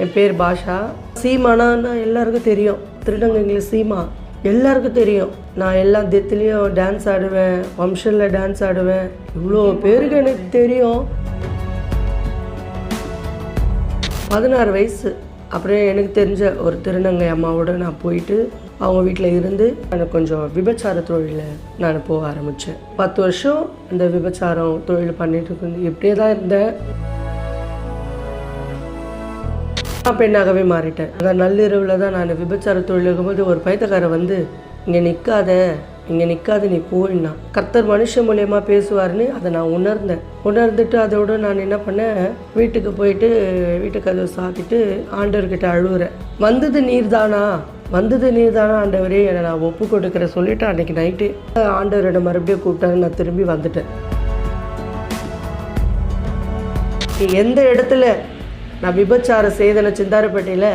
என் பேர் பாஷா. சீமானா எல்லாருக்கும் தெரியும். திருநங்கைங்களுக்கு சீமா எல்லாருக்கும் தெரியும். நான் எல்லா தெத்துலேயும் டான்ஸ் ஆடுவேன், ஃபங்க்ஷனில் டான்ஸ் ஆடுவேன். இவ்வளோ பேருக்கு எனக்கு தெரியும். 16 வயசு அப்படியே எனக்கு தெரிஞ்ச ஒரு திருநங்கை அம்மாவோடு நான் போயிட்டு அவங்க வீட்டில் இருந்து எனக்கு கொஞ்சம் விபச்சார தொழிலில் நான் போக ஆரம்பித்தேன். 10 வருஷம் இந்த விபச்சாரம் தொழில் பண்ணிட்டு இருந்து இப்படியே தான் இருந்தேன். நான் பெண்ணாகவே மாறிட்டேன். அதான் நள்ளிரவில் தான் நான் விபச்சார தொழில் இருக்கும்போது ஒரு பைத்தியக்காரன் வந்து இங்கே நிற்காத நீ போயின்னா கர்த்தர் மனுஷன் மூலியமாக பேசுவார்னு அதை நான் உணர்ந்துட்டு அதோடு நான் என்ன பண்ணேன், வீட்டுக்கு போயிட்டு வீட்டுக்கு அதை சாப்பிட்டு ஆண்டவர்கிட்ட அழுகுறேன். வந்தது நீர் தானா ஆண்டவரே என்னை நான் ஒப்பு கொடுக்குற சொல்லிவிட்டு அன்றைக்கி நைட்டு ஆண்டவரோட மறுபடியும் கூப்பிட்டாரு. நான் திரும்பி வந்துட்டேன். எந்த இடத்துல நான் விபச்சாரம் செய்தன சிந்தாரப்பேட்டையில்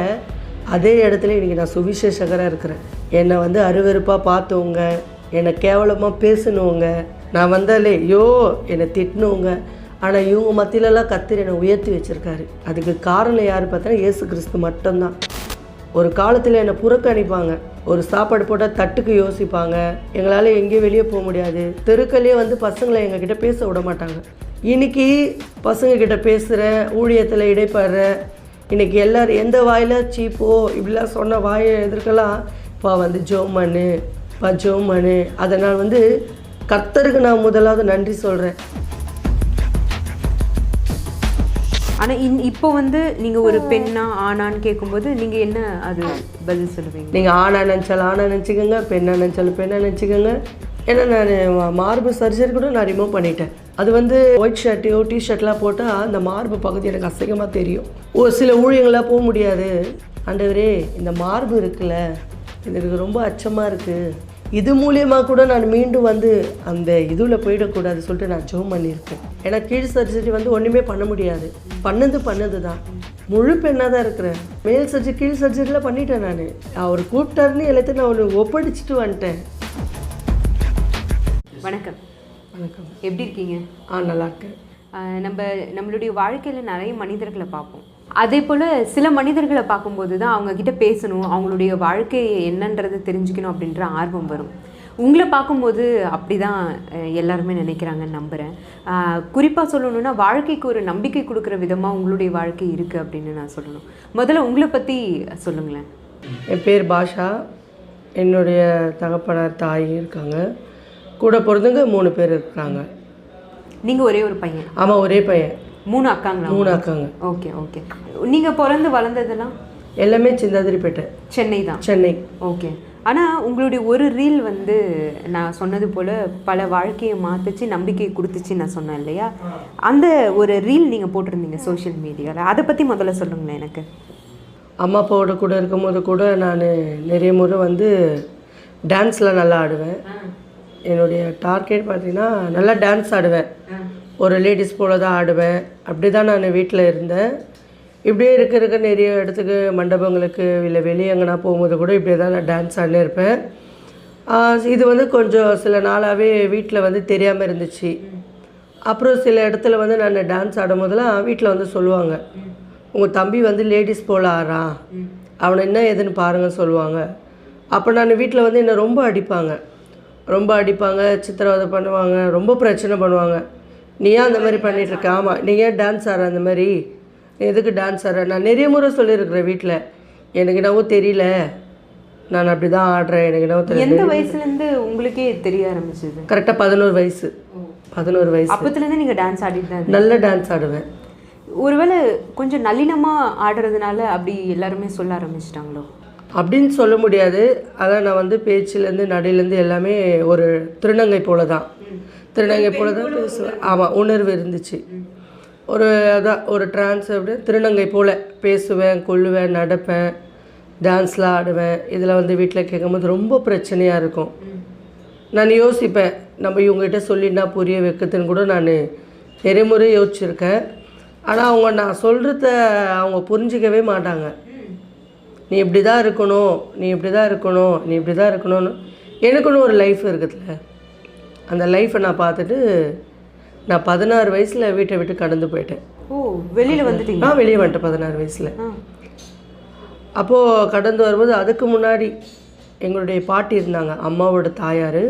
அதே இடத்துல இன்றைக்கி நான் சுவிசேஷகராக இருக்கிறேன். என்னை வந்து அருவருப்பாக பார்த்தவங்க, என்னை கேவலமாக பேசினவங்க, நான் வந்தாலே என்னை திட்டினவங்க, ஆனால் இவங்க மத்தியிலலாம் கர்த்தர் என்னை உயர்த்தி வச்சுருக்காரு. அதுக்கு காரணம் யார் பார்த்தா இயேசு கிறிஸ்து மட்டும்தான். ஒரு காலத்தில் என்னை புறக்கணிப்பாங்க. ஒரு சாப்பாடு போட்டால் தட்டுக்கு யோசிப்பாங்க. எங்களால் எங்கேயும் வெளியே போக முடியாது. தெருக்கள்லேயே வந்து பசங்களை எங்ககிட்ட பேச விட மாட்டாங்க. இன்றைக்கி பசங்கக்கிட்ட பேசுகிற, ஊழியத்தில் இடைப்படுற, இன்றைக்கி எல்லோரும் எந்த வாயில் சீப்போ இப்படிலாம் சொன்ன வாயை எதிர்க்கலாம் இப்போ வந்து ஜோமனு அதனால் வந்து கர்த்தருக்கு நான் முதலாவது நன்றி சொல்கிறேன். ஆனால் இப்போ வந்து நீங்கள் ஒரு பெண்ணா ஆணான்னு கேட்கும்போது நீங்கள் என்ன அது பதில் சொல்லுவீங்க? நீங்கள் ஆணா நினச்சிக்கோங்க, பெண்ணா நினச்சிக்கோங்க. ஏன்னா நான் மார்பு சர்ஜரி கூட நான் ரிமூவ் பண்ணிட்டேன். அது வந்து ஒயிட் ஷர்ட்டையோ டிஷர்ட்லாம் போட்டால் அந்த மார்பு பகுதி எனக்கு அசிங்கமாக தெரியும். ஒரு சில ஊழியங்களாக போக முடியாது. ஆண்டவரே இந்த மார்பு இருக்குல்ல, இது எனக்கு ரொம்ப அச்சமாக இருக்குது. இது மூலியமாக கூட நான் மீண்டும் வந்து அந்த இதில் போயிடக்கூடாது சொல்லிட்டு நான் ஜோம் பண்ணியிருக்கேன். ஏன்னா கீழ் சர்ஜரி வந்து ஒன்றுமே பண்ண முடியாது. பண்ணது தான் முழு பெண்ணாக தான் இருக்கிறேன். மேல் சர்ஜரி கீழ் சர்ஜரிலாம் பண்ணிட்டேன். நான் அவர் கூப்பிட்டாருன்னு எல்லாத்தையும் நான் ஒன்று ஒப்படைச்சிட்டு வந்துட்டேன். வணக்கம். எப்படி இருக்கீங்க? நல்லா இருக்கேன். நம்மளுடைய வாழ்க்கையில் நிறைய மனிதர்களை பார்ப்போம். அதே போல் சில மனிதர்களை பார்க்கும்போது தான் அவங்கக்கிட்ட பேசணும், அவங்களுடைய வாழ்க்கை என்னன்றது தெரிஞ்சுக்கணும் அப்படின்ற ஆர்வம் வரும். உங்களை பார்க்கும்போது அப்படி தான் எல்லாருமே நினைக்கிறாங்கன்னு நம்புகிறேன். குறிப்பாக சொல்லணுன்னா வாழ்க்கைக்கு ஒரு நம்பிக்கை கொடுக்குற விதமாக உங்களுடைய வாழ்க்கை இருக்குது அப்படின்னு நான் சொல்லணும். முதல்ல உங்களை பற்றி சொல்லுங்களேன். என் பேர் பாஷா. என்னுடைய தகப்பனார் தாய் இருக்காங்க. கூட பிறந்தவங்க 3 பேர் இருக்காங்க. நீங்கள் ஒரே ஒரு பையன்? ஆமாம், ஒரே பையன். 3 அக்காங்களா? 3 அக்காங்க. ஓகே. நீங்கள் பிறந்து வளர்ந்ததெல்லாம்? எல்லாமே சிந்தாதிரிப்பேட்டை, சென்னை தான். சென்னை. ஓகே. ஆனால் உங்களுடைய ஒரு ரீல் வந்து நான் சொன்னது போல் பல வாழ்க்கையை மாற்றுச்சு, நம்பிக்கையை கொடுத்துச்சு நான் சொன்னேன் இல்லையா? அந்த ஒரு ரீல் நீங்கள் போட்டிருந்தீங்க சோஷியல் மீடியாவில். அதை பற்றி முதல்ல சொல்லுங்களேன் எனக்கு. அம்மா அப்பாவோட கூட இருக்கும்போது கூட நான் நிறைய முறை வந்து டான்ஸில் நல்லா ஆடுவேன். என்னுடைய டார்கெட் பார்த்திங்கன்னா நல்லா டான்ஸ் ஆடுவேன். ஒரு லேடிஸ் போல தான் ஆடுவேன். அப்படி தான் நான் வீட்டில் இருந்தேன். இப்படியே இருக்க நிறைய இடத்துக்கு, மண்டபங்களுக்கு இல்லை வெளியே எங்கன்னா போகும்போது கூட இப்படியே தான் நான் டான்ஸ் ஆடினே இருப்பேன். இது வந்து கொஞ்சம் சில நாளாகவே வீட்டில் வந்து தெரியாமல் இருந்துச்சு. அப்புறம் சில இடத்துல வந்து நான் டான்ஸ் ஆடும்போதெல்லாம் வீட்டில் வந்து சொல்லுவாங்க, உங்கள் தம்பி வந்து லேடிஸ் போல் ஆடுறான், அவனை என்ன ஏதுன்னு பாருங்கன்னு சொல்லுவாங்க. அப்போ நான் வீட்டில் வந்து என்னை ரொம்ப அடிப்பாங்க, சித்திரவதை பண்ணுவாங்க, ரொம்ப பிரச்சனை பண்ணுவாங்க. நீ ஏன் அந்த மாதிரி பண்ணிகிட்ருக்க? ஆமாம், நீ ஏன் டான்ஸ் ஆடுற? அந்த மாதிரி எதுக்கு டான்ஸ் ஆடுற? நான் நிறைய முறை சொல்லியிருக்கிறேன் வீட்டில். எனக்கு என்னவோ தெரியல, நான் அப்படி தான் ஆடுறேன், எனக்கு என்னவோ தெரியல. எந்த வயசுலேருந்து உங்களுக்கே தெரிய ஆரம்பிச்சது? கரெக்டாக 11 வயசு. அப்பத்துலேருந்து நீங்கள் டான்ஸ் ஆடிட்டு தான்? நல்ல டான்ஸ் ஆடுவேன். ஒருவேளை கொஞ்சம் நளினமாக ஆடுறதுனால அப்படி எல்லாருமே சொல்ல ஆரம்பிச்சிட்டாங்களோ? அப்படின்னு சொல்ல முடியாது. அதான் நான் வந்து பேச்சிலேருந்து நடையிலேருந்து எல்லாமே ஒரு திருநங்கை போல தான் பேசுவேன். ஆமாம், உணர்வு இருந்துச்சு. ஒரு ட்ரான்ஸ் அப்படி திருநங்கை போல் பேசுவேன், கொள்ளுவேன், நடப்பேன், டான்ஸ்லாம் ஆடுவேன். இதில் வந்து வீட்டில் கேட்கும்போது ரொம்ப பிரச்சனையாக இருக்கும். நான் யோசிப்பேன், நம்ம இவங்ககிட்ட சொல்லினா புரிய வைக்கிறதுன்னு கூட நான் நிறைய முறை யோசிச்சுருக்கேன். ஆனால் நான் சொல்கிறத அவங்க புரிஞ்சிக்கவே மாட்டாங்க. நீ இப்படி தான் இருக்கணும்னு. எனக்குன்னு ஒரு லைஃப் இருக்குதுல்ல, அந்த லைஃப்பை நான் பார்த்துட்டு நான் 16 வயசில் வீட்டை விட்டு கடந்து போயிட்டேன். ஓ, வெளியில் வந்துட்டீங்க? நான் வெளியே வந்துட்டேன் 16 வயசில். ஆ. அப்போது கடந்து வரும்போது அதுக்கு முன்னாடி எங்களுடைய பாட்டி இருந்தாங்க, அம்மாவோட தாயார்.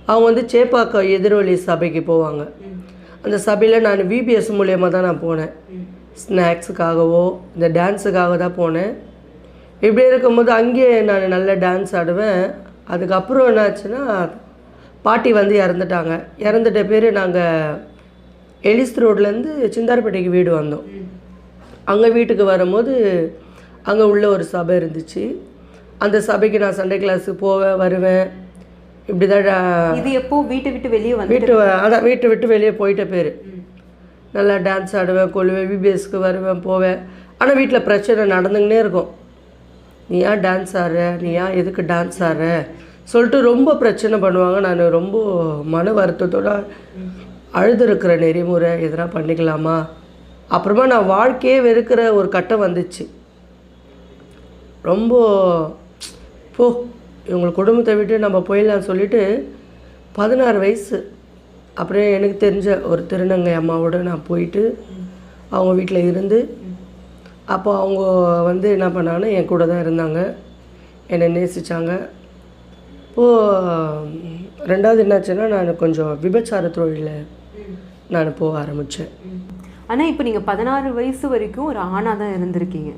அவங்க வந்து சேப்பாக்கம் எதிரொலி சபைக்கு போவாங்க. அந்த சபையில் நான் விபிஎஸ் மூலியமாக தான் நான் போனேன். ஸ்நாக்ஸுக்காகவோ இந்த டான்ஸுக்காக தான் போனேன். இப்படி இருக்கும்போது அங்கேயே நான் நல்ல டான்ஸ் ஆடுவேன். அதுக்கப்புறம் என்னாச்சுன்னா பாட்டி வந்து இறந்துட்டாங்க. இறந்துட்ட பேர் நாங்கள் எலிஸ் ரோட்லேருந்து சிந்தார்பேட்டைக்கு வீடு வந்தோம். அங்கே வீட்டுக்கு வரும்போது அங்கே உள்ள ஒரு சபை இருந்துச்சு. அந்த சபைக்கு நான் சண்டே கிளாஸுக்கு போவேன் வருவேன். இப்படி தான். இது எப்போ வீட்டை விட்டு வெளியே வந்து? அதான் வீட்டை விட்டு வெளியே போயிட்ட பேர். நல்லா டான்ஸ் ஆடுவேன், கொள்வேன், விபிஎஸ்க்கு வருவேன் போவேன். ஆனால் வீட்டில் பிரச்சனை நடந்துக்கினே இருக்கும். நீ ஏன் டான்ஸ் ஆடுற, நீ ஏன் எதுக்கு டான்ஸ் ஆடுற சொல்லிட்டு ரொம்ப பிரச்சனை பண்ணுவாங்க. நான் ரொம்ப மன வருத்தத்தோடு அழுதுருக்கிறேன் நிறைய முறை. எதனா பண்ணிக்கலாமா? அப்புறமா நான் வாழ்க்கையே வெறுக்கிற ஒரு கட்டம் வந்துச்சு. ரொம்ப போ இவங்க குடும்பத்தை விட்டு நம்ம போயிடலான்னு சொல்லிவிட்டு 16 வயசு அப்படியே எனக்கு தெரிஞ்ச ஒரு திருநங்கை அம்மாவோடு நான் போயிட்டு அவங்க வீட்டில் இருந்து, அப்போ அவங்க வந்து என்ன பண்ணாங்கன்னா என் கூட தான் இருந்தாங்க, என்னை நேசித்தாங்க. இப்போது ரெண்டாவது என்னாச்சுன்னா நான் கொஞ்சம் விபச்சார தொழிலில் நான் போக ஆரம்பித்தேன். ஆனால் இப்போ நீங்கள் 16 வயசு வரைக்கும் ஒரு ஆணாக தான் இருந்திருக்கீங்க.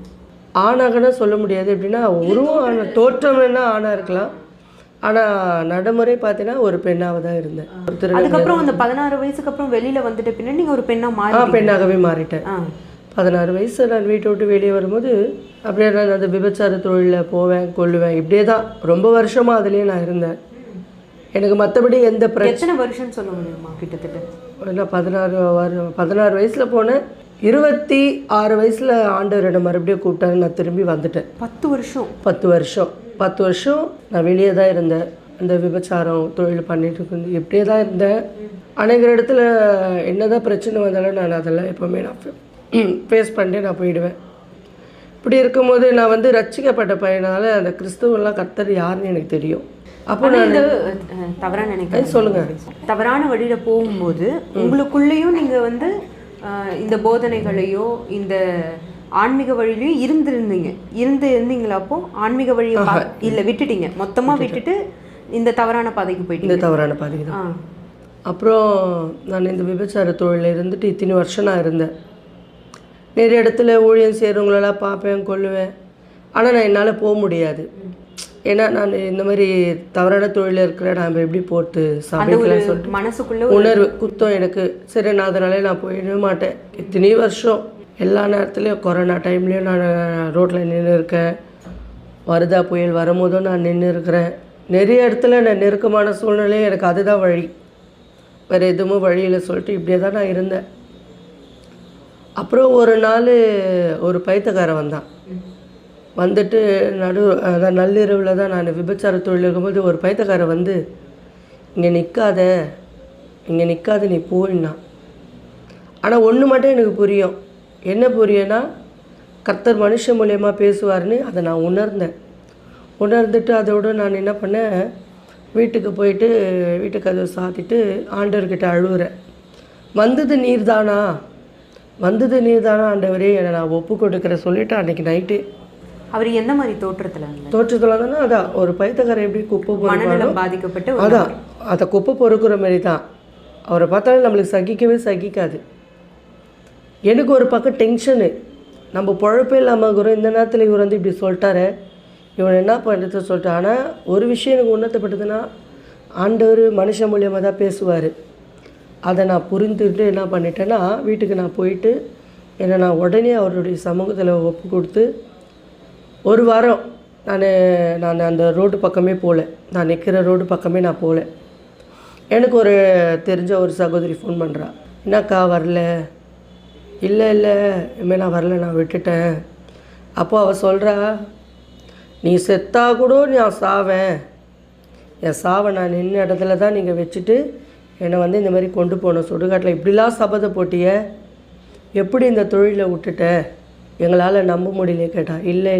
ஆணாகனா சொல்ல முடியாது. எப்படின்னா உருவம் தோற்றம் வேணால் ஆணாக இருக்கலாம், ஆனால் நடைமுறை பார்த்தீங்கன்னா ஒரு பெண்ணாக தான் இருந்தேன். அதுக்கப்புறம் அந்த 16 வயசுக்கு அப்புறம் வெளியில் வந்துட்ட பின்னாடி நீங்கள் ஒரு பெண்ணாக பெண்ணாகவே மாறிட்டேன். 16 வயசு நான் வீட்டை விட்டு வெளியே வரும்போது அப்படியே நான் அந்த விபச்சார தொழிலில் போவேன் கொள்ளுவேன். இப்படியே தான் ரொம்ப வருஷமாக அதுலேயே நான் இருந்தேன். எனக்கு மற்றபடி எந்த எத்தனை வருஷம்னு சொல்ல முடியுமா? கிட்டத்தட்ட நான் 16 வயசில் போனேன். 26 வயசில் ஆண்டவர் என்னை மறுபடியும் கூப்பிட்டாரு. நான் திரும்பி வந்துட்டேன். 10 வருஷம் நான் வெளியே தான் இருந்தேன். இந்த விபச்சாரம் தொழில் பண்ணிட்டு இப்படியே தான் இருந்தேன். அநேக இடத்துல என்ன தான் பிரச்சனை வந்தாலும் நான் அதெல்லாம் எப்போவுமே நான் ஃபேஸ் பண்ணிட்டு நான் போயிடுவேன். இப்படி இருக்கும்போது நான் வந்து ரட்சிக்கப்பட்ட பையனால் அந்த கிறிஸ்துவெல்லாம் கர்த்தர் யாருன்னு எனக்கு தெரியும். அப்போ நான் தவறாக நினைக்கிறேன். சொல்லுங்கள். தவறான வழியில் போகும்போது உங்களுக்குள்ளேயும் நீங்கள் வந்து இந்த போதனைகளையோ இந்த ஆன்மீக வழியிலையும் இருந்தீங்களா? அப்போ ஆன்மீக வழியை இல்லை விட்டுட்டீங்க, மொத்தமாக விட்டுட்டு இந்த தவறான பாதைக்கு போயிட்டு? இந்த தவறான பாதைக்கு தான். அப்புறம் நான் இந்த விபச்சார தொழிலில் இருந்துட்டு இத்தனை வருஷம் நான் இருந்தேன். நிறைய இடத்துல ஊழியம் செய்கிறவங்களெல்லாம் பார்ப்பேன் கொள்ளுவேன். ஆனால் நான் என்னால் போக முடியாது. ஏன்னா நான் இந்த மாதிரி தவறான தொழிலில் இருக்கிற நான் எப்படி போட்டு சமைக்கலாம் சொல்லிட்டு மனசுக்குள்ள உணர்வு குத்தம் எனக்கு. சரி, நான் அதனாலே நான் போயிடவே மாட்டேன். இத்தனை வருஷம் எல்லா நேரத்துலையும் கொரோனா டைம்லேயும் நான் ரோட்டில் நின்று இருக்கேன். வருதா புயல் வரும்போதும் நான் நின்று இருக்கிறேன். நிறைய இடத்துல நான் நெருக்கமான சூழ்நிலையும் எனக்கு அதுதான் வழி, வேறு எதுவும் வழியில் சொல்லிட்டு இப்படியே தான் நான் இருந்தேன். அப்புறம் ஒரு நாள் ஒரு பைத்தியக்காரன் வந்தான். வந்துட்டு அதான் நள்ளிரவில் தான் நான் விபச்சார தொழில் இருக்கும்போது ஒரு பைத்தியக்காரன் வந்து இங்கே நிற்காத நீ போயின்னா. ஆனால் ஒன்று மட்டும் எனக்கு புரியும். என்ன புரியும்னா கர்த்தர் மனுஷன் மூலியமாக பேசுவார்னு அதை நான் உணர்ந்துட்டு அதோடு நான் என்ன பண்ணேன், வீட்டுக்கு போயிட்டு வீட்டுக்கு அதை சாத்திட்டு ஆண்டவர்கிட்ட அழுகுறேன். வந்தது நீர்தானா ஆண்டவரே, என்னை நான் ஒப்பு கொடுக்குற சொல்லிவிட்டு அன்றைக்கி நைட்டு. அவர் எந்த மாதிரி தோற்றத்தில் தானே அதான் ஒரு பைத்தியக்காரன் எப்படி குப்பை மனநலம் பாதிக்கப்பட்டு அதான் அதை குப்பை பொறுக்கிற மாதிரி தான். அவரை பார்த்தாலும் நம்மளுக்கு சகிக்காது. எனக்கு ஒரு பக்கம் டென்ஷனு, நம்ம பொழப்பே இல்லாமல் இருக்கிறோம். இந்த நேரத்தில் இவர் வந்து இப்படி சொல்லிட்டாரு, இவன் என்ன பண்ணுறது சொல்லிட்டு. ஆனால் ஒரு விஷயம் எனக்கு உணர்த்தப்பட்டதுன்னா ஆண்டவர் மனுஷன் மூலியமாக தான் பேசுவார். அதை நான் புரிந்துட்டு என்ன பண்ணிட்டேன்னா வீட்டுக்கு நான் போயிட்டு என்னை நான் உடனே அவருடைய சமூகத்தில் ஒப்பு கொடுத்து ஒரு வாரம் நான் அந்த ரோடு பக்கமே போகல. நான் நிற்கிற ரோடு பக்கமே நான் போகல. எனக்கு ஒரு தெரிஞ்ச ஒரு சகோதரி ஃபோன் பண்ணுறா, என்னக்கா வரல? இல்லை இனிமேல் நான் வரல, நான் விட்டுட்டேன். அப்போது அவள் சொல்கிறா, நீ செத்தா கூட நான் சாவேன், என் சாவை நான் நின்ன இடத்துல தான் நீங்கள் வச்சுட்டு என்னை வந்து இந்த மாதிரி கொண்டு போகணும் சுடுகாட்டில். இப்படிலாம் சபதை போட்டிய, எப்படி இந்த தொழிலை விட்டுட்ட, எங்களால் நம்ப முடியல கேட்டா. இல்லை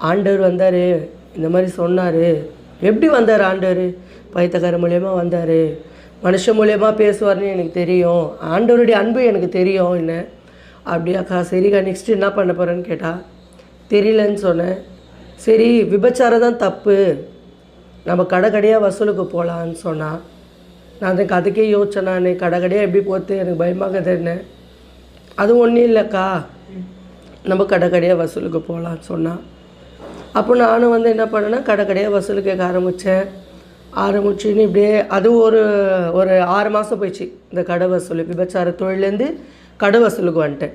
ஆண்டவர் வந்தார், இந்த மாதிரி சொன்னார். எப்படி வந்தார் ஆண்டவர்? பைத்தியக்கார மூலியமாக வந்தார். மனுஷன் மூலியமாக பேசுவார்னு எனக்கு தெரியும், ஆண்டவருடைய அன்பு எனக்கு தெரியும் என்ன. அப்படியாக்கா, சரிக்கா, நெக்ஸ்ட்டு என்ன பண்ண போகிறேன்னு கேட்டால் தெரியலன்னு சொன்னேன். சரி, விபச்சாரம் தான் தப்பு, நம்ம கடையாக வசூலுக்கு போகலான்னு சொன்னான். நான் அதுக்கே யோசிச்சேன். நான் கடையாக எப்படி போகிறது, எனக்கு பயமாக தெரினேன். அது ஒன்றும் இல்லைக்கா, நம்ம கடையாக வசூலுக்கு போகலான்னு சொன்னான். அப்போ நானும் வந்து என்ன பண்ணேன்னா கடையாக வசூல் கேட்க ஆரம்பிச்சுன்னு இப்படியே அது ஒரு 6 மாதம் போயிடுச்சு. இந்த கடை வசூல் விபச்சார தொழிலேருந்து கடை வசூலுக்கு வந்துட்டேன்.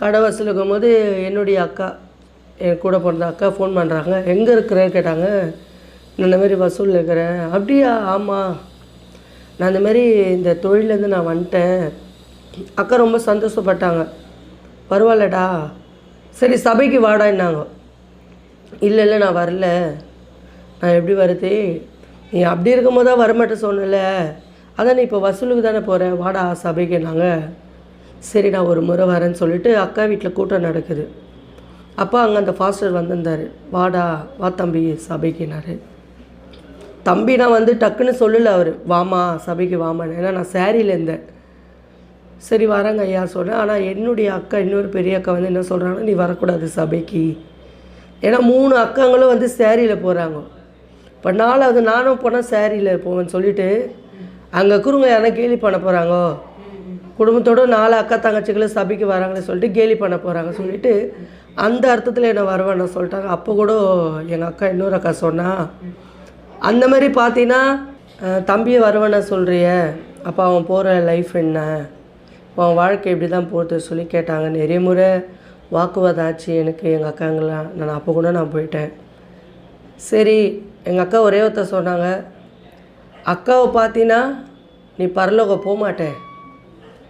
கடை வசூலுக்கும் போது என்னுடைய அக்கா, என் கூட பிறந்த அக்கா ஃபோன் பண்ணுறாங்க. எங்கே இருக்கிற கேட்டாங்க. நான் இந்த மாதிரி வசூல் இருக்கிறேன். அப்படியா? ஆமாம், நான் இந்த மாதிரி இந்த தொழிலேருந்து நான் வந்துட்டேன். அக்கா ரொம்ப சந்தோஷப்பட்டாங்க. பரவாயில்லடா, சரி சபைக்கு வாடா என்னாங்க. இல்லை நான் வரல, நான் எப்படி வருது, நீ அப்படி இருக்கும்போது தான் வரமாட்டேன் சொன்னல, அதான் நீ இப்போ வசூலுக்கு தானே போகிறேன், வாடா சபைக்கு. நாங்கள் சரி நான் ஒரு முறை வரேன்னு சொல்லிவிட்டு அக்கா வீட்டில் கூட்டம் நடக்குது. அப்போ அங்கே அந்த ஃபாஸ்டர் வந்திருந்தார். வாடா வா தம்பி சபைக்குனாரு. தம்பி நான் வந்து டக்குன்னு சொல்லலை அவர், வாமா சபைக்கு வாமான்னு. ஏன்னா நான் சேரீயில் இருந்தேன். சரி வரேங்க ஐயா சொன்னேன். ஆனால் என்னுடைய அக்கா, இன்னொரு பெரிய அக்கா வந்து என்ன சொல்கிறாங்கன்னா, நீ வரக்கூடாது சபைக்கு. ஏன்னா 3 அக்காங்களும் வந்து சேரீயில் போகிறாங்க. இப்போ 4வது நானும் போனால் சேரீயில் போவேன்னு சொல்லிவிட்டு அங்கே இருக்கிறவங்க யாரா கேலி பண்ண போகிறாங்கோ, குடும்பத்தோடு 4 அக்கா தங்கச்சிகளும் சபைக்கு வராங்கன்னு சொல்லிட்டு கேலி பண்ண போகிறாங்க சொல்லிவிட்டு அந்த அர்த்தத்தில் என்ன வருவேன்னு சொல்லிட்டாங்க. அப்போ கூட எங்கள் அக்கா, இன்னொரு அக்கா சொன்னால், அந்த மாதிரி பார்த்தீங்கன்னா தம்பியை வருவேன்னு சொல்கிறிய, அப்போ அவன் போகிற லைஃப் என்ன, அவன் வாழ்க்கை எப்படி தான் போகிறது சொல்லி கேட்டாங்க. நிறைய முறை வாக்குவாதம் ஆச்சு எனக்கு எங்கள் அக்காங்களாம். நான் அப்போ கூட நான் போயிட்டேன். சரி, எங்கள் அக்கா ஒரே ஒருத்தர் சொன்னாங்க, அக்காவை பார்த்தீங்கன்னா நீ பரலோகம் போக மாட்டே,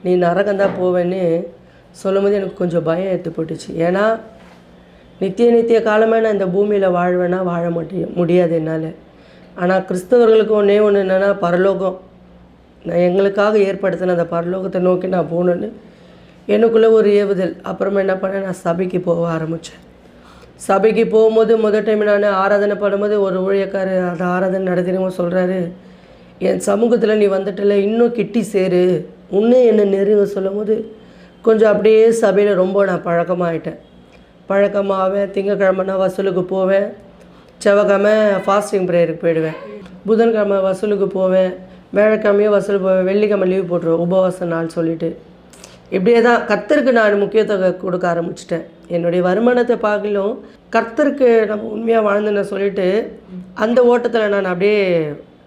நீ நரகந்தான் போவேன்னு சொல்லும்போது எனக்கு கொஞ்சம் பயம் எடுத்து போட்டுச்சு. ஏன்னா நித்திய காலமாக நான் இந்த பூமியில் வாழ்வேன்னா வாழ முடியாது என்னால். ஆனால் கிறிஸ்தவர்களுக்கு ஒன்றே ஒன்று என்னென்னா, பரலோகம் நான் எங்களுக்காக ஏற்படுத்தின அந்த பரலோகத்தை நோக்கி நான் போகணுன்னு எனக்குள்ளே ஒரு ஏவுதல். அப்புறமா என்ன பண்ணேன், நான் சபைக்கு போக ஆரம்பித்தேன். சபைக்கு போகும்போது முதல் டைம் நான் ஆராதனை பண்ணும்போது ஒரு ஊழியக்காரர் அந்த ஆராதனை நடத்தினவங்க சொல்கிறாரு, என் சமூகத்தில் நீ வந்துட்டல, இன்னும் கிட்டி சேரு, இன்னும் என்னை நெருங்க சொல்லும் போது கொஞ்சம் அப்படியே சபையில் ரொம்ப நான் பழக்கமாகவேன். திங்கக்கிழமைனா வசூலுக்கு போவேன், செவ்வாய்க்கிழமை ஃபாஸ்டிங் ப்ரேயருக்கு போயிடுவேன், புதன்கிழமை வசூலுக்கு போவேன், வியாழக்கிழமையும் வசூல் போவேன், வெள்ளிக்கிழமை லீவ் போட்டுருவேன் உபவாச நாள் சொல்லிவிட்டு. இப்படியே தான் கர்த்தருக்கு நான் முக்கியத்துவம் கொடுக்க ஆரம்பிச்சிட்டேன். என்னுடைய வருமானத்தை பார்க்கலும் கர்த்தருக்கு நம்ம உண்மையாக வாழ்ந்துன்னு சொல்லிவிட்டு அந்த ஓட்டத்தில் நான் அப்படியே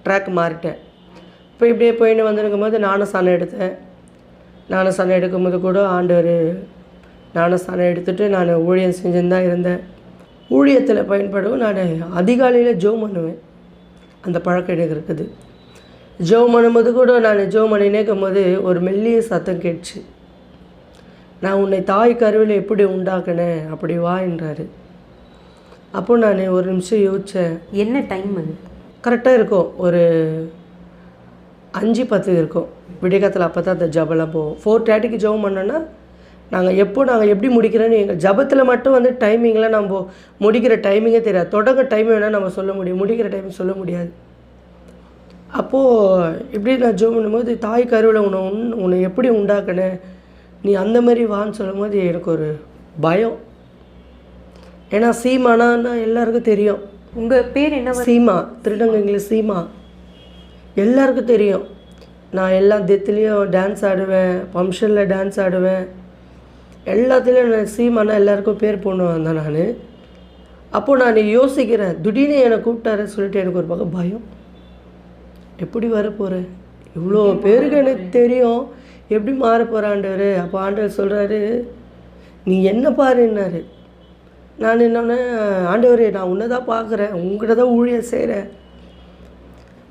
ட்ராக் மாறிட்டேன். இப்போ இப்படியே போயின்னு வந்துருக்கும் போது நானும் சனம் எடுத்தேன். நானும் சனம் எடுக்கும்போது கூட ஆண்டவர், நானும் சனம் எடுத்துகிட்டு நான் ஊழியம் செஞ்சுன்னு தான் இருந்தேன். ஊழியத்தில் பயன்படும் நான் அதிகாலையில் ஜெபம் பண்ணுவேன். அந்த பழக்கம் எனக்கு இருக்குது. ஜெபம் பண்ணும்போது கூட நான் ஜெபம் பண்ணி நிற்கும் போது ஒரு மெல்லிய சத்தம் கேட்டுச்சு. நான் உன்னை தாய் கருவில் எப்படி உண்டாக்குனேன், அப்படி வா என்றார். அப்போ நான் ஒரு நிமிஷம் யோசித்தேன். என்ன டைம் அது? கரெக்டாக இருக்கும், ஒரு 5:10 இருக்கும் விடியகாலத்தில். அப்போ தான் அந்த ஜபலாம் போவோம். 4:30க்கு ஜெபம் பண்ணோன்னா நாங்கள் எப்படி முடிக்கிறேன்னு எங்கள் ஜபத்தில் மட்டும் வந்து டைமிங்கில் நம்ம முடிக்கிற டைமிங்கே தெரியாது. தொடங்க டைம் வேணால் நம்ம சொல்ல முடியும், முடிக்கிற டைம் சொல்ல முடியாது. அப்போது இப்படி நான் ஜெபம் பண்ணும்போது, தாய் கருவில் உன்னை எப்படி உண்டாக்குனேன், நீ அந்த மாதிரி வான்னு சொல்லும் போது எனக்கு ஒரு பயம். ஏன்னா சீமானா எல்லாருக்கும் தெரியும். உங்கள் பேர் என்ன? சீமா, திருடங்கங்கள சீமா, எல்லாருக்கும் தெரியும். நான் எல்லா டெத்துலேயும் டான்ஸ் ஆடுவேன், ஃபங்க்ஷனில் டான்ஸ் ஆடுவேன், எல்லாத்துலேயும் நான் சீமானா எல்லாருக்கும் பேர் போடுவேன் தான் நான். அப்போது நான் யோசிக்கிறேன், திடீர்னு என்னை கூப்பிட்டாரு சொல்லிட்டு எனக்கு ஒரு பக்கம் பயம். எப்படி வரப்போகிறேன், இவ்வளோ பேருக்கு எனக்கு தெரியும், எப்படி மாற போகிறாண்டவர். அப்போ ஆண்டவர் சொல்கிறாரு, நீ என்ன பாருன்னாரு. நான் என்னன்னா, ஆண்டவரே நான் உன்னை தான் பார்க்குறேன், உங்கள்கிட்ட தான் ஊழியம் செய்கிறேன்,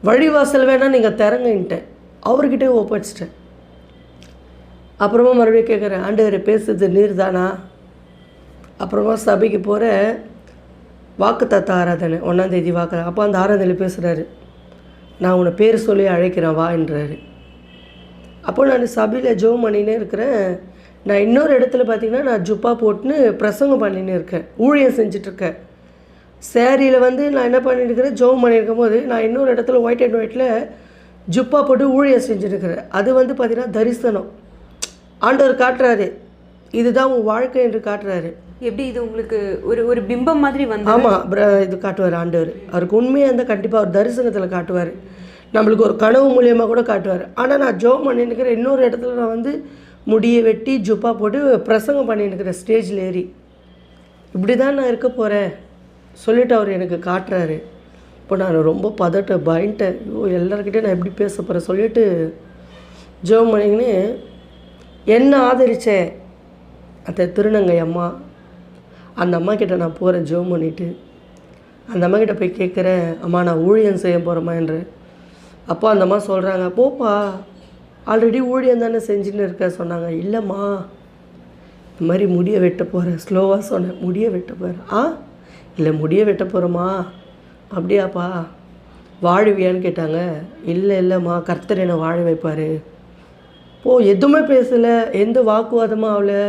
வழிவாசல் வேணால் நீங்கள் திறங்கன்ட்டேன், அவர்கிட்டே ஒப்படைச்சிட்டேன். அப்புறமா மறுபடியும் கேட்குறேன், ஆண்டவரே பேசுறது நீர் தானா? அப்புறமா சபைக்கு போகிற வாக்குத்தத்த ஆராதனை 1ஆம் தேதி வாக்கு. அப்போ அந்த ஆராதனையில் பேசுகிறாரு, நான் உன்னை பேர் சொல்லி அழைக்கிறேன் வா என்றாரு. அப்போ நான் சபையில் ஜெபம் பண்ணினே இருக்கிறேன். நான் இன்னொரு இடத்துல பார்த்திங்கன்னா நான் ஜுப்பா போட்டுன்னு பிரசங்கம் பண்ணின்னு இருக்கேன், ஊழியம் செஞ்சிட்ருக்கேன். சேரீயில் வந்து நான் என்ன பண்ணியிருக்கிறேன், ஜெபம் பண்ணியிருக்கும் போது நான் இன்னொரு இடத்துல ஒயிட் அண்ட் ஒயிட்டில் ஜுப்பா போட்டு ஊழியம் செஞ்சுருக்கிறேன். அது வந்து பார்த்திங்கன்னா தரிசனம். ஆண்டவர் காட்டுறாரு, இதுதான் உன் வாழ்க்கை என்று காட்டுறாரு. எப்படி இது உங்களுக்கு ஒரு ஒரு பிம்பம் மாதிரி வந்து? ஆமாம், இது காட்டுவார் ஆண்டவர். அவருக்கு உண்மையாக இருந்தால் கண்டிப்பாக அவர் தரிசனத்தில் காட்டுவார். நம்மளுக்கு ஒரு கனவு மூலியமாக கூட காட்டுவார். ஆனால் நான் ஜோம் பண்ணின்னுக்கிறேன். இன்னொரு இடத்துல நான் வந்து முடியை வெட்டி ஜுப்பா போட்டு பிரசங்கம் பண்ணின்னுக்கிறேன் ஸ்டேஜில் ஏறி. இப்படி தான் நான் இருக்க போகிறேன் சொல்லிவிட்டு அவர் எனக்கு காட்டுறாரு. இப்போ நான் ரொம்ப பயன்ட்டேன். எல்லாருக்கிட்டே நான் எப்படி பேச போகிறேன் சொல்லிவிட்டு ஜோம் பண்ணிங்கன்னு என்ன ஆதரித்தேன் அந்த திருநங்கை அம்மா, அந்த அம்மா கிட்ட நான் போகிறேன். ஜோம் பண்ணிவிட்டு அந்த அம்மா கிட்ட போய் கேட்குறேன், அம்மா நான் ஊழியம் செய்ய போகிறேம்மா என்று. அப்போ அந்த அம்மா சொல்கிறாங்க, போப்பா ஆல்ரெடி ஊழியம் தானே செஞ்சுன்னு இருக்க சொன்னாங்க. இல்லைம்மா இந்த மாதிரி முடிய வெட்ட போகிறேன். ஸ்லோவாக சொன்னேன், முடிய வெட்ட போகிறேன். இல்லை முடிய வெட்ட போகிறோம்மா. அப்படியாப்பா, வாழுவியான்னு கேட்டாங்க. இல்லைம்மா, கர்த்தர் என்னை வாழ வைப்பார். எதுவுமே பேசலை, எந்த வாக்குவாதமும் ஆகலை,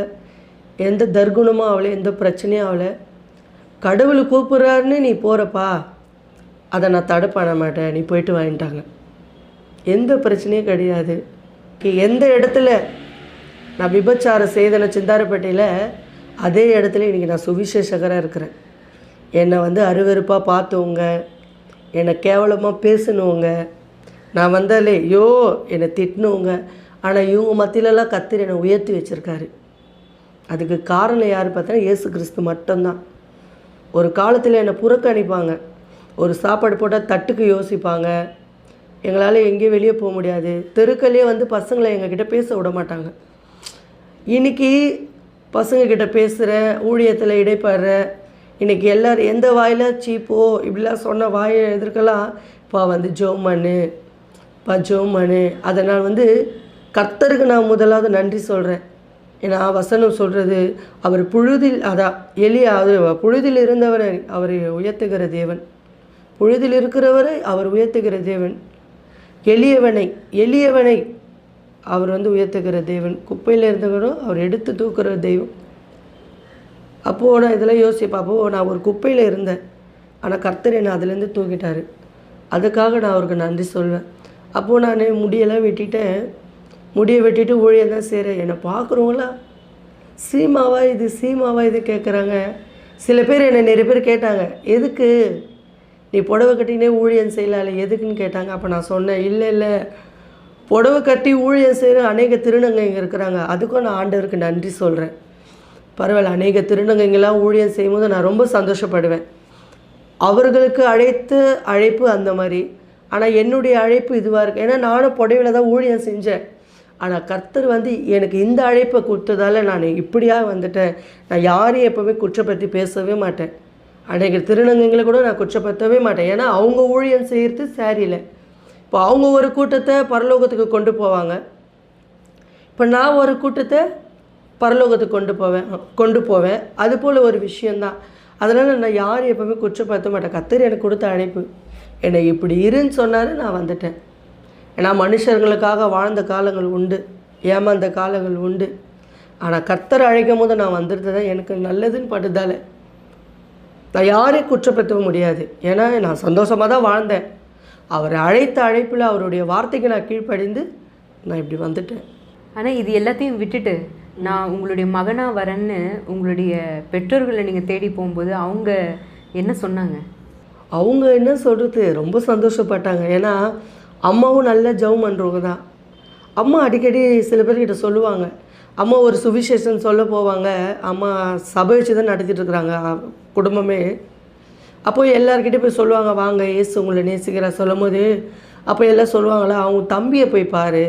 எந்த தர்குணமும் ஆகலை, எந்த பிரச்சனையும் ஆகலை. கடவுள் கூப்பிட்றாருன்னு நீ போகிறப்பா, அதை நான் தடை பண்ண மாட்டேன், நீ போயிட்டு வாங்கிட்டாங்க. எந்த பிரச்சனையும் கிடையாது. எந்த இடத்துல நான் விபச்சாரம் செய்தன சிந்தாரப்பேட்டையில், அதே இடத்துல இன்றைக்கி நான் சுவிசேஷகராக இருக்கிறேன். என்னை வந்து அருவருப்பாக பார்த்தவங்க, என்னை கேவலமாக பேசினவங்க, நான் வந்தாலே என்னை திட்டினவங்க, ஆனால் இவங்க மத்தியிலலாம் கர்த்தர் என்னை உயர்த்தி வச்சுருக்காரு. அதுக்கு காரணம் யார் பார்த்தீங்கன்னா இயேசு கிறிஸ்து மட்டும்தான். ஒரு காலத்தில் என்னை புறக்கணிப்பாங்க. ஒரு சாப்பாடு போட்டால் தட்டுக்கு யோசிப்பாங்க. எங்களால் எங்கேயும் வெளியே போக முடியாது. தெருக்கள்லேயே வந்து பசங்களை எங்ககிட்ட பேச விட மாட்டாங்க. இன்றைக்கி பசங்கக்கிட்ட பேசுகிற, ஊழியத்தில் இடைப்படுற, இன்றைக்கி எல்லோரும் எந்த வாயில் சீப்போ இப்படிலாம் சொன்ன வாயை எதிர்க்கலாம் இப்போ வந்து ஜோம் பண்ணு. அதை நான் வந்து கர்த்தருக்கு நான் முதலாவது நன்றி சொல்கிறேன். ஏன்னா வசனம் சொல்கிறது, அவர் புழுதில் இருந்தவரை அவர் உயர்த்துகிற தேவன், புழுதில் இருக்கிறவரை அவர் உயர்த்துகிற தேவன், எளியவனை அவர் வந்து உயர்த்துகிற தேவன், குப்பையில் இருந்தவரோ அவர் எடுத்து தூக்குற தெய்வம். அப்போது நான் இதெல்லாம் யோசிப்பேன். அப்போது நான் ஒரு குப்பையில் இருந்தேன், ஆனால் கர்த்தர் என்னை அதுலேருந்து தூக்கிட்டார். அதுக்காக நான் அவருக்கு நன்றி சொல்வேன். அப்போது நான் முடியெல்லாம் வெட்டிட்டு ஊழியம் தான் செய்கிறேன். என்னை பார்க்குறவங்களா சீமாவா இது கேட்குறாங்க. சில பேர் என்னை நிறைய பேர் கேட்டாங்க, எதுக்கு நீ புடவை கட்டினே ஊழியம் செய்யலாம்ல எதுக்குன்னு கேட்டாங்க. அப்போ நான் சொன்னேன், இல்லை புடவை கட்டி ஊழியம் செய்கிற அநேக திருநங்கைங்க இருக்கிறாங்க, அதுக்கும் நான் ஆண்டவருக்கு நன்றி சொல்கிறேன். பரவாயில்ல, அநேக திருநங்கைங்கெல்லாம் ஊழியம் செய்யும்போது நான் ரொம்ப சந்தோஷப்படுவேன். அவர்களுக்கு அழைப்பு அந்த மாதிரி. ஆனால் என்னுடைய அழைப்பு இதுவாக இருக்குது. ஏன்னா நானும் புடவையில் தான் ஊழியம் செஞ்சேன். ஆனால் கர்த்தர் வந்து எனக்கு இந்த அழைப்பை கொடுத்ததால் நான் இப்படியாக வந்துட்டேன். நான் யாரையும் எப்போவுமே குற்றப்படுத்தி பேசவே மாட்டேன். அநேக திருநங்கைகளை கூட நான் குற்றப்படுத்தவே மாட்டேன். ஏன்னா அவங்க ஊழியம் செய்கிறது சாரியில். இப்போ அவங்க ஒரு கூட்டத்தை பரலோகத்துக்கு கொண்டு போவாங்க, இப்போ நான் ஒரு கூட்டத்தை பரலோகத்துக்கு கொண்டு போவேன். அதுபோல் ஒரு விஷயந்தான். அதனால் நான் யாரையும் எப்போவுமே குற்றப்படுத்த மாட்டேன். கர்த்தர் எனக்கு கொடுத்த அழைப்பு, என்னை இப்படி இருன்னு சொன்னார், நான் வந்துட்டேன். ஏன்னா மனுஷர்களுக்காக வாழ்ந்த காலங்கள் உண்டு, ஏமாந்த காலங்கள் உண்டு. ஆனால் கர்த்தர் அழைக்கும் போது நான் வந்துடுறது தான் எனக்கு நல்லதுன்னு பட்டுதால நான் யாரையும் குற்றப்படுத்தவும் முடியாது. ஏன்னா நான் சந்தோஷமாக தான் வாழ்ந்தேன். அவர் அழைத்த அழைப்பில் அவருடைய வார்த்தைக்கு நான் கீழ்ப்படிந்து நான் இப்படி வந்துட்டேன். ஆனால் இது எல்லாத்தையும் விட்டுட்டு நான் உங்களுடைய மகனாக வரேன்னு உங்களுடைய பெற்றோர்களை நீங்கள் தேடி போகும்போது அவங்க என்ன சொன்னாங்க? அவங்க என்ன சொல்கிறது, ரொம்ப சந்தோஷப்பட்டாங்க. ஏன்னா அம்மாவும் நல்ல ஜெபம் பண்ணுறவங்க தான். அம்மா அடிக்கடி சில பேர்கிட்ட சொல்லுவாங்க, அம்மா ஒரு சுவிசேஷன் சொல்ல போவாங்க, அம்மா சபை வச்சு தான் நடத்திட்டு இருக்கிறாங்க குடும்பமே. அப்போ எல்லாருக்கிட்டே போய் சொல்லுவாங்க, வாங்க ஏசு உங்களை நேசிக்கிறா சொல்லும் போது, அப்போ எல்லாம் சொல்லுவாங்களா, அவங்க தம்பியை போய் பாரு,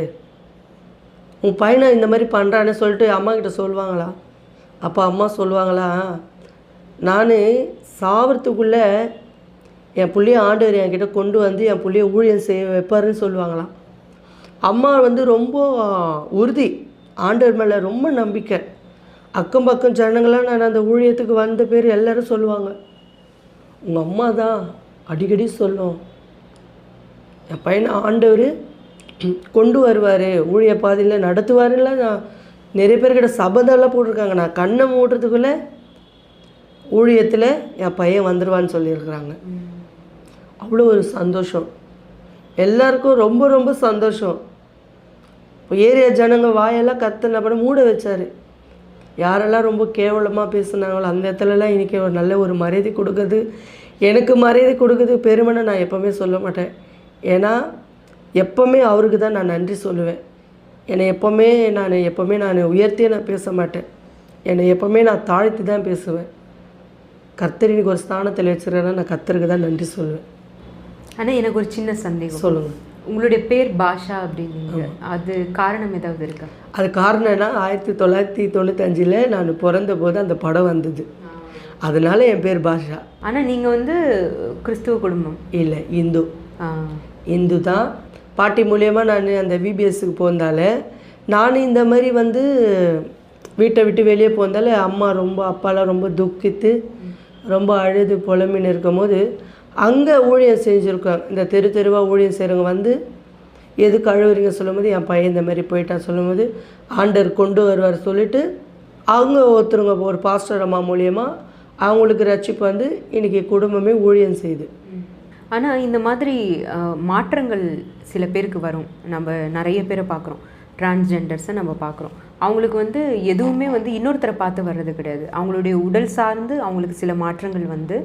உன் பையனை இந்த மாதிரி பண்ணுறான்னு சொல்லிட்டு அம்மா கிட்ட சொல்லுவாங்களா. அப்போ அம்மா சொல்லுவாங்களா, நான் சாவறதுக்குள்ளே என் பிள்ளைய ஆண்டவர் என்கிட்ட கொண்டு வந்து என் பிள்ளைய ஊழியம் செய்ய வைப்பாருன்னு சொல்லுவாங்களாம். அம்மா வந்து ரொம்ப உறுதி, ஆண்டவர் மேலே ரொம்ப நம்பிக்கை. அக்கம் பக்கம் ஜனங்களாம் நான் அந்த ஊழியத்துக்கு வந்த பேர் எல்லோரும் சொல்லுவாங்க, உங்கள் அம்மா தான் அடிக்கடி சொல்லும், என் பையனை ஆண்டவர் கொண்டு வருவார், ஊழிய பாதையில் நடத்துவாருலாம். நான் நிறைய பேர்கிட்ட சபதெல்லாம் போட்டிருக்காங்க, நான் கண்ணை மூடுறதுக்குள்ளே ஊழியத்தில் என் பையன் வந்துடுவான்னு சொல்லியிருக்கிறாங்க. அவ்வளோ ஒரு சந்தோஷம். எல்லாருக்கும் ரொம்ப ரொம்ப சந்தோஷம். இப்போ ஏரியா ஜனங்க வாயெல்லாம் கத்துன பண்ண மூட வச்சார். யாரெல்லாம் ரொம்ப கேவலமாக பேசுனாங்களோ அந்த இடத்துலலாம் இன்றைக்கி ஒரு நல்ல ஒரு மரியாதை கொடுக்குது. எனக்கு மரியாதை கொடுக்குது பெருமைன்னு நான் எப்போவுமே சொல்ல மாட்டேன். ஏன்னா எப்போவுமே அவருக்கு தான் நான் நன்றி சொல்லுவேன். என்னை எப்போவுமே நான் உயர்த்தியே நான் பேச மாட்டேன். என்னை எப்போவுமே நான் தாழ்த்தி தான் பேசுவேன். கர்த்தர் எனக்கு ஒரு ஸ்தானத்தில் வச்சுருக்கேன்னா நான் கர்த்தருக்கு தான் நன்றி சொல்லுவேன். ஆனால் எனக்கு ஒரு சின்ன சந்தேகம். சொல்லுங்கள். உங்களுடைய பேர் பாஷா அப்படின்னீங்க, அது காரணம் ஏதாவது இருக்கா? அது காரணம்னா 1995 நான் பிறந்த போது அந்த படம் வந்தது, அதனால என் பேர் பாஷா. ஆனால் நீங்கள் வந்து கிறிஸ்துவ குடும்பம் இல்லை, இந்து தான். பாட்டி மூலியமாக நான் அந்த விபிஎஸ்க்கு போந்தால நான் இந்த மாதிரி வந்து வீட்டை விட்டு வெளியே போந்தால அப்பாலாம் ரொம்ப துக்கித்து ரொம்ப அழுது புலம்பின்னு இருக்கும் போது அங்கே ஊழியம் செஞ்சுருக்காங்க. இந்த தெருவாக ஊழியம் செய்கிறவங்க வந்து எதுக்கு அழுவுறீங்க சொல்லும்போது என் பையன் இந்த மாதிரி போயிட்டான் சொல்லும்போது ஆண்டர் கொண்டு வருவார் சொல்லிவிட்டு அவங்க ஒருத்தருங்க ஒரு பாஸ்டர் அம்மா மூலியமாக அவங்களுக்கு ரட்சிப்பு வந்து இன்றைக்கி குடும்பமே ஊழியம் செய்யுது. ஆனால் இந்த மாதிரி மாற்றங்கள் சில பேருக்கு வரும். நம்ம நிறைய பேரை பார்க்குறோம், டிரான்ஸ்ஜெண்டர்ஸை நம்ம பார்க்குறோம். அவங்களுக்கு வந்து எதுவுமே வந்து இன்னொருத்தரை பார்த்து வர்றது கிடையாது. அவங்களுடைய உடல் சார்ந்து அவங்களுக்கு சில மாற்றங்கள் வந்து,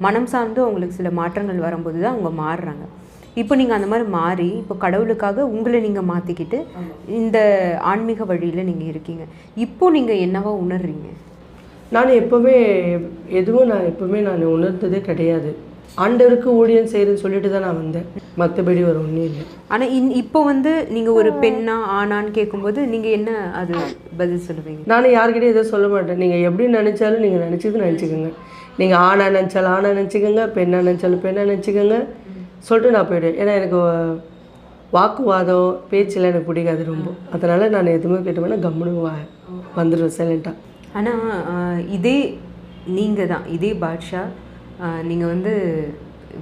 மனம் சார்ந்து அவங்களுக்கு சில மாற்றங்கள் வரும்போது தான் அவங்க மாறுறாங்க. இப்போ நீங்கள் அந்த மாதிரி மாறி இப்போ கடவுளுக்காக உங்களை நீங்கள் மாற்றிக்கிட்டு இந்த ஆன்மீக வழியில் நீங்கள் இருக்கீங்க. இப்போது நீங்கள் என்னவா உணர்றீங்க? நான் எப்போவுமே நான் உணர்ந்ததே கிடையாது. ஆண்டவருக்கு ஊழியம் செய்கிறேன்னு சொல்லிட்டு தான் நான் வந்தேன், மற்றபடி ஒரு ஒன்றும் இல்லை. ஆனால் இப்போ வந்து நீங்கள் ஒரு பெண்ணா ஆனான்னு கேட்கும்போது நீங்கள் என்ன அது பதில் சொல்லுவீங்க? நான் யார்கிட்டையும் எதுவும் சொல்ல மாட்டேன். நீங்கள் எப்படி நினச்சாலும் நீங்கள் நினச்சிக்கோங்க. நீங்கள் ஆணா நினச்சாலும் ஆணா நினச்சிக்கோங்க, பெண்ணா நினச்சாலும் பெண்ணா நினச்சிக்கோங்க சொல்லிட்டு நான் போய்டுவேன். ஏன்னா எனக்கு வாக்குவாதம் பேச்சில் எனக்கு பிடிக்காது ரொம்ப. அதனால் நான் எதுவுமே கேட்டோம்னா கம்முனு வந்துடுவேன் சைலண்ட்டாக. ஆனால் இதே நீங்கள் தான், இதே பாட்ஷா நீங்கள் வந்து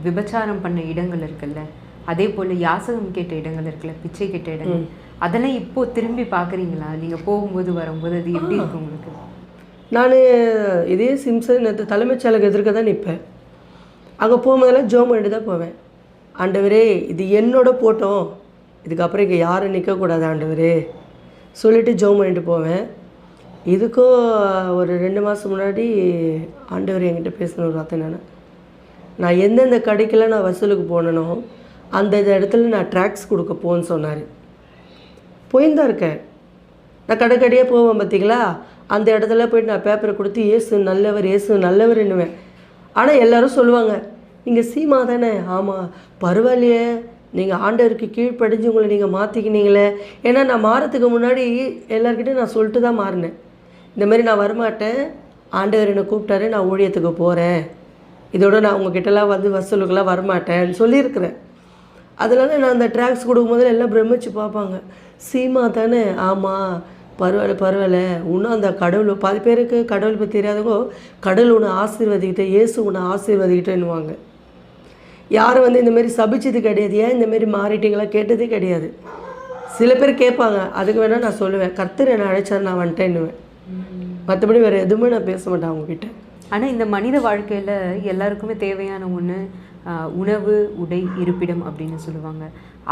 விபச்சாரம் பண்ண இடங்கள் இருக்குல்ல, அதே போல் யாசகம் கேட்ட இடங்கள் இருக்குல்ல, பிச்சை கேட்ட இடங்கள், அதெல்லாம் இப்போது திரும்பி பார்க்குறீங்களா? நீங்கள் போகும்போது வரும்போது அது எப்படி இருக்கு உங்களுக்கு? நான் இதே சிம்சன் தலைமைச் செயலகம் எதிர்க்க தான் நிற்பேன். அங்கே போகும்போதெல்லாம் ஜோம் பண்ணிட்டு தான் போவேன். ஆண்டவரே இது என்னோட போட்டோம், இதுக்கப்புறம் இங்கே யாரும் நிற்கக்கூடாது ஆண்டவரே சொல்லிவிட்டு ஜோம் பண்ணிட்டு போவேன். இதுக்கும் ஒரு 2 மாதம் முன்னாடி ஆண்டவர் என்கிட்ட பேசின ஒரு வார்த்தை என்னென்னா, நான் எந்தெந்த கடைக்கெல்லாம் நான் வசூலுக்கு போனனோ அந்த இடத்துல நான் ட்ராக்ஸ் கொடுக்க போன்னு சொன்னார். போயின்னு தான் இருக்கேன். நான் கடைக்கடையே போவேன் பார்த்தீங்களா, அந்த இடத்துல போய்ட்டு நான் பேப்பரை கொடுத்து ஏசு நல்லவர் என்னுவேன். ஆனால் எல்லோரும் சொல்லுவாங்க, நீங்கள் சீமா தானே? ஆமாம், பரவாயில்லையே, நீங்கள் ஆண்டவருக்கு கீழ்ப்படிஞ்சு உங்களை நீங்கள் மாற்றிக்கினீங்களே. ஏன்னா நான் மாறத்துக்கு முன்னாடி எல்லாருக்கிட்டையும் நான் சொல்லிட்டு தான் மாறினேன். இந்தமாரி நான் வரமாட்டேன், ஆண்டவர் என்னை கூப்பிட்டாரு, நான் ஊழியத்துக்கு போகிறேன், இதோட நான் உங்ககிட்டலாம் வந்து வசூலுக்கெல்லாம் வரமாட்டேன்னு சொல்லியிருக்கிறேன். அதனால நான் அந்த ட்ராக்ஸ் கொடுக்கும்போது எல்லாம் பிரமிச்சு பார்ப்பாங்க, சீமா தானே? ஆமாம், பரவாயில்ல. இன்னும் அந்த கடவுள் பாதி பேருக்கு கடவுள் பற்றி தெரியாதவங்க கடவுள் உன்னை ஆசீர்வதிக்கிட்டே, இயேசு உன்னை ஆசீர்வதிக்கிட்டேன்னுவாங்க. யாரும் வந்து இந்தமாரி சபிச்சது கிடையாது. ஏன் இந்தமாரி மாறிட்டீங்களா கேட்டதே கிடையாது. சில பேர் கேட்பாங்க, அதுக்கு வேணால் நான் சொல்லுவேன், கர்த்தர் என்னை அழைச்சார் நான் வந்துட்டேன்னுவேன். மற்றபடி வேறு எதுவுமே நான் பேச மாட்டேன் அவங்கக்கிட்ட. ஆனால் இந்த மனித வாழ்க்கையில் எல்லாருக்குமே தேவையான ஒன்று உணவு, உடை, இருப்பிடம் அப்படின்னு சொல்லுவாங்க.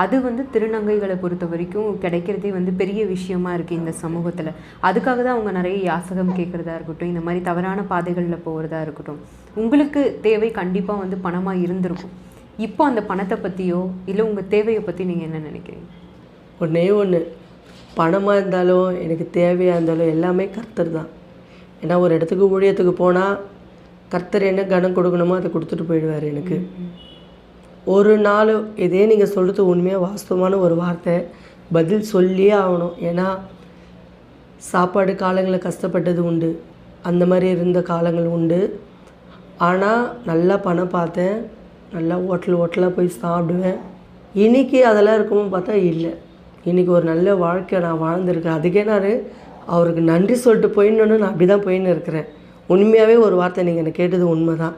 அது வந்து திருநங்கைகளை பொறுத்த வரைக்கும் கிடைக்கிறதே வந்து பெரிய விஷயமா இருக்குது இந்த சமூகத்தில். அதுக்காக தான் அவங்க நிறைய யாசகம் கேட்குறதா இருக்கட்டும், இந்த மாதிரி தவறான பாதைகளில் போகிறதா இருக்கட்டும். உங்களுக்கு தேவை கண்டிப்பாக வந்து பணமாக இருந்திருக்கும். இப்போ அந்த பணத்தை பற்றியோ இல்லை உங்கள் தேவையை பற்றி நீங்கள் என்ன நினைக்கிறீங்க? ஒன்று பணமாக இருந்தாலும் எனக்கு தேவையாக இருந்தாலும் எல்லாமே கர்த்தர் தான். ஏன்னா ஒரு இடத்துக்கு ஊழியத்துக்கு போனால் கர்த்தர் என்ன கனம் கொடுக்கணுமோ அதை கொடுத்துட்டு போயிடுவார் எனக்கு. ஒரு நாள் இதே நீங்கள் சொல்கிறது உண்மையாக வாஸ்தவமான ஒரு வார்த்தை, பதில் சொல்லியே ஆகணும். ஏன்னா சாப்பாடு காலங்களில் கஷ்டப்பட்டது உண்டு, அந்த மாதிரி இருந்த காலங்கள் உண்டு. ஆனால் நல்லா பணம் பார்த்தேன், நல்லா ஹோட்டலாக போய் சாப்பிடுவேன். இன்றைக்கி அதெல்லாம் இருக்குமோ பார்த்தா இல்லை. இன்றைக்கி ஒரு நல்ல வாழ்க்கை நான் வாழ்ந்துருக்கேன். அதுக்கே நான் அவருக்கு நன்றி சொல்லிட்டு போயிடணுன்னு நான் அப்படி தான் போயின்னு இருக்கிறேன். உண்மையாகவே ஒரு வார்த்தை நீங்கள் எனக்கு கேட்டது உண்மை தான்.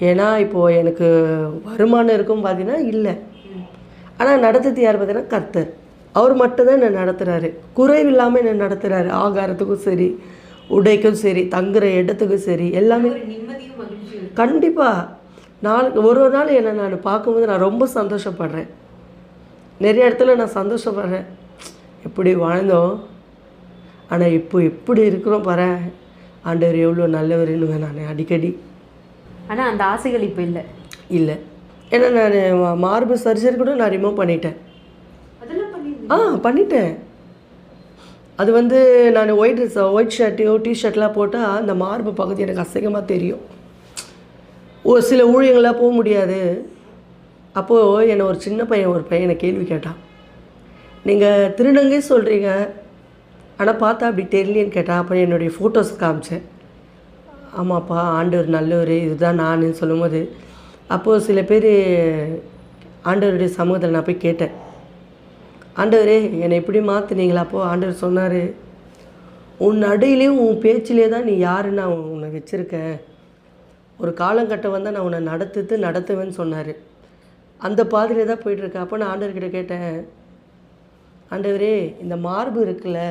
ஏன்னா இப்போது எனக்கு வருமானம் இருக்கும் பார்த்தீங்கன்னா இல்லை, ஆனால் நடத்துறது யார் பார்த்தீங்கன்னா கர்த்தர். அவர் மட்டும்தான் என்னை நடத்துகிறாரு, குறைவில்லாமல் என்னை நடத்துகிறாரு. ஆகாரத்துக்கும் சரி, உடைக்கும் சரி, தங்குற இடத்துக்கும் சரி, எல்லாமே கண்டிப்பாக. ஒரு ஒரு நாள் என்னை நான் பார்க்கும்போது நான் ரொம்ப சந்தோஷப்படுறேன். நிறைய இடத்துல நான் சந்தோஷப்படுறேன். எப்படி வாழ்ந்தோம், ஆனால் இப்போ எப்படி இருக்கிறோம் பாரு, ஆண்டவர் எவ்வளோ நல்லவருன்னுவேன் நான் அடிக்கடி. ஆனால் அந்த ஆசைகள் இப்போ இல்லை. இல்லை, ஏன்னா நான் மார்பு சர்ஜரி கூட நான் ரிமூவ் பண்ணிட்டேன். பண்ணிட்டேன். அது வந்து நான் ஒயிட் ஷர்ட்டையோ டிஷர்ட்லாம் போட்டால் அந்த மார்பு பகுதி எனக்கு அசிங்கமாக தெரியும். ஒரு சில ஊழியங்களாக போக முடியாது. அப்போது என்னை ஒரு சின்ன பையன் என்னை கேள்வி கேட்டான், நீங்கள் திருநங்கை சொல்கிறீங்க ஆனால் பார்த்தா அப்படி தெரியலேன்னு கேட்டான். அப்போ என்னுடைய ஃபோட்டோஸ் காமிச்சேன். ஆமாப்பா, ஆண்டவர் நல்லவர், இதுதான் நான் சொல்லும்போது, அப்போது சில பேர் ஆண்டவருடைய சமூகத்தில் நான் போய் கேட்டேன், ஆண்டவரே என்னை இப்படி மாற்றினீங்களா? அப்போது ஆண்டவர் சொன்னார், உன் நடையிலையும் உன் பேச்சிலே தான் நீ யாருன்னு நான் உன்னை வச்சுருக்கேன். ஒரு காலங்கட்டம் வந்தால் நான் உன்னை நடத்துவேன்னு சொன்னார். அந்த பாதையிலே தான் போயிட்டுருக்கேன். அப்போ நான் ஆண்டவர்கிட்ட கேட்டேன், ஆண்டவரே இந்த மார்பு இருக்குல்ல,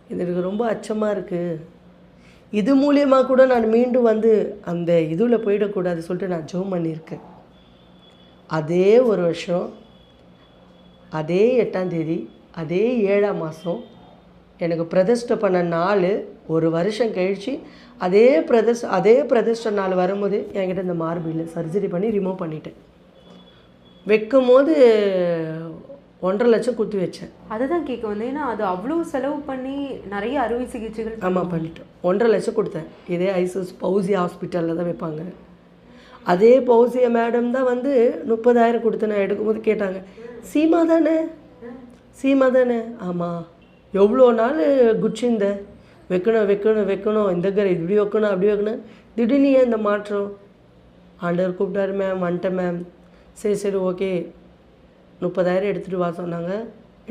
இது எனக்கு ரொம்ப அச்சமாக இருக்குது. இது மூலியமாக கூட நான் மீண்டும் வந்து அந்த இதில் போயிடக்கூடாது சொல்லிட்டு நான் ஜெபம் பண்ணியிருக்கேன். அதே ஒரு வருஷம், அதே 8ஆம் தேதி, அதே 7ஆம் மாதம் எனக்கு பிரதிஷ்டை பண்ண நாள், ஒரு வருஷம் கழித்து அதே பிரதிஷ்டை நாள் வரும்போது என்கிட்ட இந்த மார்பு இல்லை, சர்ஜரி பண்ணி ரிமூவ் பண்ணிட்டேன். வைக்கும் போது 1.5 லட்சம் குத்தி வச்சேன். அதுதான் கேட்க வந்தேன். ஏன்னா அது அவ்வளோ செலவு பண்ணி நிறைய அறுவை சிகிச்சைகள். ஆமாம், பண்ணிட்டேன். 1.5 லட்சம் கொடுத்தேன். இதே ஐசஸ் பௌசி ஹாஸ்பிட்டலில் தான் வைப்பாங்க. அதே பௌசிய மேடம் தான் வந்து 30,000 கொடுத்து நான் எடுக்கும்போது கேட்டாங்க, சீமா தானே? ஆமாம். எவ்வளோ நாள் குச்சிந்த வைக்கணும் இந்த இப்படி வைக்கணும் அப்படி வைக்கணும், திடீர்னு ஏன் இந்த மாற்றம்? ஆண்டவர் கூப்பிட்டாரு, மேம் வந்துட்டேன் மேம். சரி ஓகே, 30,000 எடுத்துகிட்டு வா சொன்னாங்க.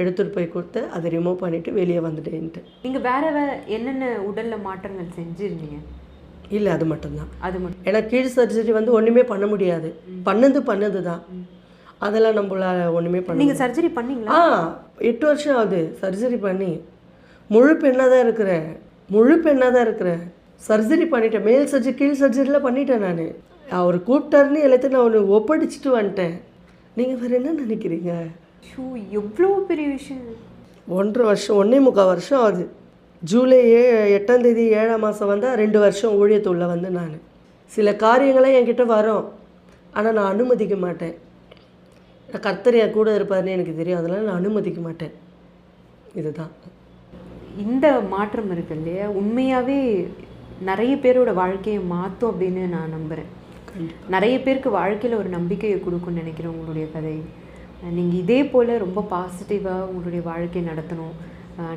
எடுத்துகிட்டு போய் கொடுத்து அதை ரிமூவ் பண்ணிவிட்டு வெளியே வந்துட்டேன்ட்டு. நீங்கள் வேறு என்னென்ன உடலில் மாற்றங்கள் செஞ்சுருந்தீங்க? இல்லை, அது மட்டும்தான். ஏன்னா கீழ் சர்ஜரி வந்து ஒன்றுமே பண்ண முடியாது. பண்ணது தான், அதெல்லாம் நம்மளால் ஒன்றுமே பண்ண. நீங்கள் சர்ஜரி பண்ணிங்களா? 8 வருஷம் ஆகுது சர்ஜரி பண்ணி. முழு பெண்ணாக தான் இருக்கிறேன். சர்ஜரி பண்ணிட்டேன். மேல் சர்ஜரி கீழ் சர்ஜரிலாம் பண்ணிட்டேன். நான் அவர் கூப்பிட்டாருன்னு எல்லாத்தையும் நான் ஒன்று ஒப்படைச்சிட்டு வந்துட்டேன். நீங்கள் வேறு என்ன நினைக்கிறீங்க? எவ்வளோ பெரிய விஷயம். 1.5 வருஷம் 1.25 வருஷம் ஆகுது. ஜூலை 8ஆம் தேதி 7ஆம் மாதம் வந்தால் 2 வருஷம் ஊழியத்துள்ள வந்து நான் சில காரியங்களாம் என்கிட்ட வரும், ஆனால் நான் அனுமதிக்க மாட்டேன். கர்த்தர் என் கூட இருப்பாருன்னு எனக்கு தெரியும், அதனால் நான் அனுமதிக்க மாட்டேன். இதுதான் இந்த மாற்றம் இருக்கு இல்லையா, உண்மையாகவே நிறைய பேரோட வாழ்க்கையை மாற்றும் அப்படின்னு நான் நம்புகிறேன். நிறைய பேருக்கு வாழ்க்கையில் ஒரு நம்பிக்கையை கொடுக்குன்னு நினைக்கிறேன் உங்களுடைய கதை. நீங்கள் இதே போல் ரொம்ப பாசிட்டிவாக உங்களுடைய வாழ்க்கையை நடத்தணும்,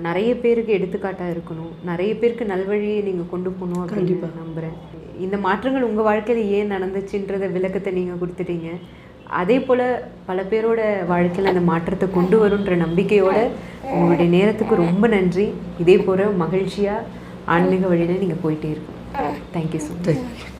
நிறைய பேருக்கு எடுத்துக்காட்டாக இருக்கணும், நிறைய பேருக்கு நல்வழியை நீங்கள் கொண்டு போகணும் அப்படின்னு நம்புகிறேன். இந்த மாற்றங்கள் உங்கள் வாழ்க்கையில் ஏன் நடந்துச்சுன்றத விளக்கத்தை நீங்கள் கொடுத்துட்டீங்க. அதே போல் பல பேரோட வாழ்க்கையில் அந்த மாற்றத்தை கொண்டு வருன்ற நம்பிக்கையோடு உங்களுடைய நேரத்துக்கு ரொம்ப நன்றி. இதே போல் மகிழ்ச்சியாக ஆன்மீக வழியில் நீங்கள் போயிட்டே இருக்கணும். Thank you so much.